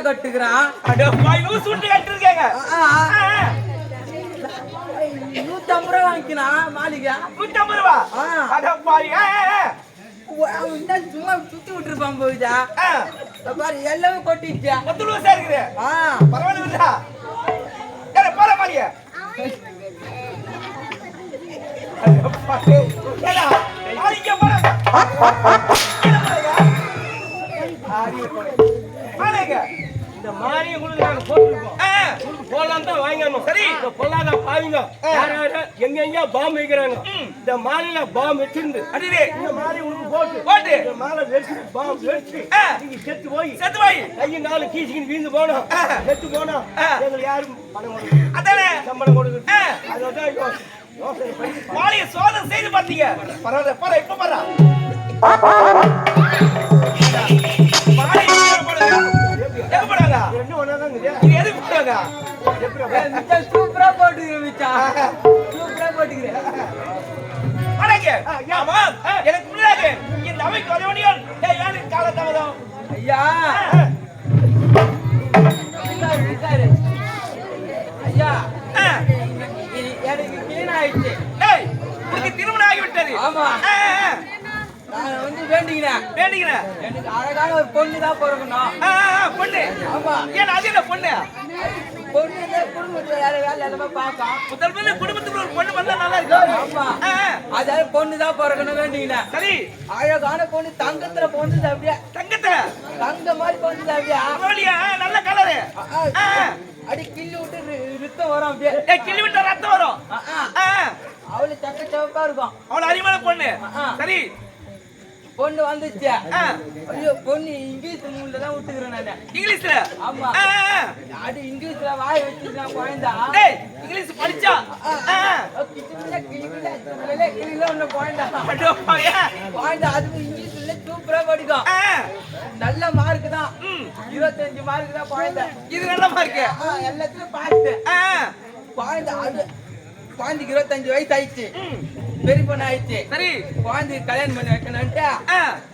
கட்டுக்கிறான் 150 ரூபா வாங்கிக்கலாம் மாளிகை 150 ரூபா சும்மா சுத்தி விட்டுருப்பான் போயிட்டா பாரு எல்லாமே கொட்டிச்சா பரவாயில்ல இந்த மாரியை கூட நாங்க போட்டுருக்கோம் போலாம் தான் வாங்கணும் சரி பொல்லாத பாவிங்க எங்க பாம்பு வைக்கிறாங்க இந்த மாலையில பாம்பு வச்சிருந்து அடிவே இந்த மாலை உங்களுக்கு போட்டு இந்த மாலை வெச்சு பாம்பு வெச்சு நீங்க செத்து போய் கையை நாலு கீசிக்கின்னு வீந்து போனோம் செத்து போனோம் எங்களுக்கு யாரும் பணம் கொடுக்கணும் அதானே சம்பளம் கொடுக்கணும் அதான் யோசனை பண்ணி மாலையை சோதனை செய்து பார்த்தீங்க பரவாயில்ல பாரு இப்ப பாரு சூப்பரா போட்டுக்கிறேன் எனக்கு முன்னாடி இந்த அவைக்கு வரவணியால் காலத்தாமதம் ஐயா ஐயா எனக்கு கிளீன் ஆயிடுச்சு திருமணம் ஆகிவிட்டது ஆமா நான் வந்து வேண்டிக்கிறேன் எனக்கு அழகான ஒரு பொண்ணு தான் பிறக்கணும் பொண்ணு ஆமா ஏன் அது என்ன பொண்ணு குடும்பத்துல வேலை எல்லாமே பார்க்கலாம் முதல்ல குடும்பத்துக்கு ஒரு பொண்ணு வந்தா நல்லா இருக்கும் ஆமா அதாவது பொண்ணு தான் பிறக்கணும் வேண்டிக்கிறேன் சரி அழகான பொண்ணு தங்கத்துல பொண்ணு அப்படியே தங்க மாதிரி பொண்ணு அப்படியே நல்ல கலரு அடி கிள்ளி விட்டு ரத்தம் வரும் அப்படியே கிள்ளி விட்டு ரத்தம் வரும் அவளு சக்க சவப்பா இருக்கும் அவளு அறிவான பொண்ணு சரி பொண்ணு வந்துச்சு ஐயோ பொண்ணு இங்கிலீஷ் மூணுல தான் விட்டுக்கிறேன் நான் இங்கிலீஷ்ல ஆமா அது இங்கிலீஷ்ல வாய் வச்சுட்டு நான் குழந்தா இங்கிலீஷ் படிச்சா ஒண்ணு குழந்தா அது இங்கிலீஷ்ல சூப்பரா படிக்கும் நல்ல மார்க் தான் 25 மார்க் தான் குழந்தை இது நல்ல மார்க் எல்லாத்துலயும் பார்த்து குழந்தை அது குழந்தைக்கு 25 வயசு ஆயிடுச்சு பெரிய பொண்ணு ஆயிடுச்சு சரி குழந்தைக்கு கல்யாணம் பண்ணி வைக்கணும்ட்டு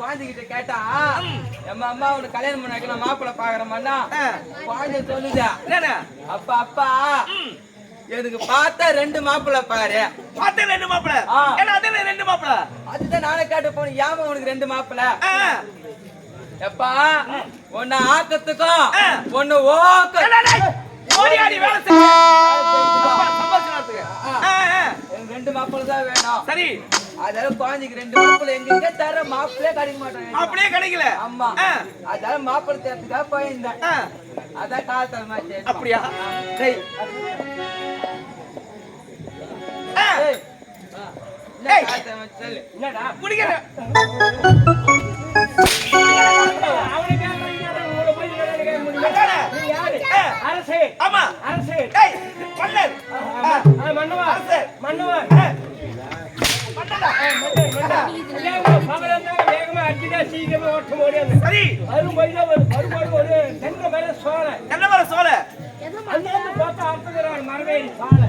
குழந்தைகிட்ட கேட்டா அம்மா உனக்கு கல்யாணம் பண்ணி வைக்கணும் மாப்பிள்ளை பாக்குறோம்னா குழந்தை சொல்லுதா அப்பா எனக்கு பார்த்தா 2 மாப்பிள்ளை பாரு பார்த்தா 2 மாப்பிள்ளை அது அதுதான் நானே கேட்டு போனேன். ஏமா உனக்கு 2 மாப்பிள்ள? எப்பா ஒன்னு ஆக்கத்துக்கும் ஒன்னு ஓடி ஆடி வேலை செய்ய 2 மாப்பிள்ள தான் வேணும். சரி, அதால குழந்தைக்கு 2 மாப்பிள்ள எங்க தர மாப்பிள்ளையே கிடைக்க மாட்டாங்க. மாப்பிள்ளையே கிடைக்கல. ஆமா, அதால மாப்பிள்ளை தேர்த்துக்காக போயிருந்தேன். அதான் காலத்தரமாச்சு. அப்படியா? சரி, என்னடா குடிக்கிற அரசே? ஆமா அரசே. மன்னர் மன்னவா மன்னவா வேகமா அடிச்சுட்டா சீக்கிரமா ஓட்ட முடியாது. சரி, அதுவும் ஒரு தென்னை மர சோலை. தென்னை மர சோலை அந்த பார்த்தா அர்த்தம் மரவேரி சாலை.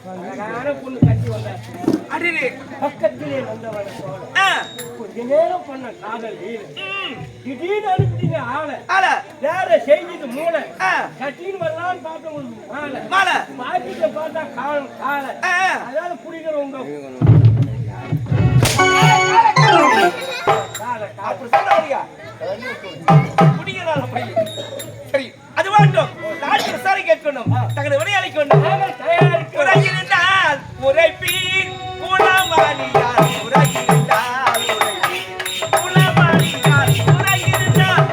அழகான பொண்ணு கட்டி வந்தார். அடிலே பக்கத்திலே வந்தவன சோலை. கொஞ்ச நேரம் பண்ண காதல் திடீர்னு அனுப்பிட்டீங்க ஆளை. வேற செய்திட்டு மூளை கட்டின்னு வரலான்னு பார்த்த மாலை மாலை பாக்கிட்ட பார்த்தா காணும் காலை. அதாவது பிடிக்கிறவங்க சரி, அது வாட்டும் நாட்டு விசாரி கேட்கணும். தங்களை விளையாடிக் கொண்டு உரையிருந்தால் உரைப்பீர் குணமானியார் உரையிருந்தால் உரைப்பீர் குணமானியார் உரையிருந்தால்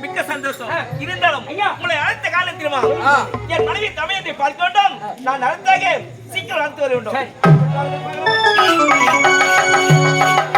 மிக்க சந்தோஷம். இருந்தாலும் உங்களை அடுத்த காலத்திலுமா என் மனைவி தமிழத்தை பார்க்க வேண்டும். நான் அடுத்தாக சீக்கிரம் அழைத்து வர வேண்டும்.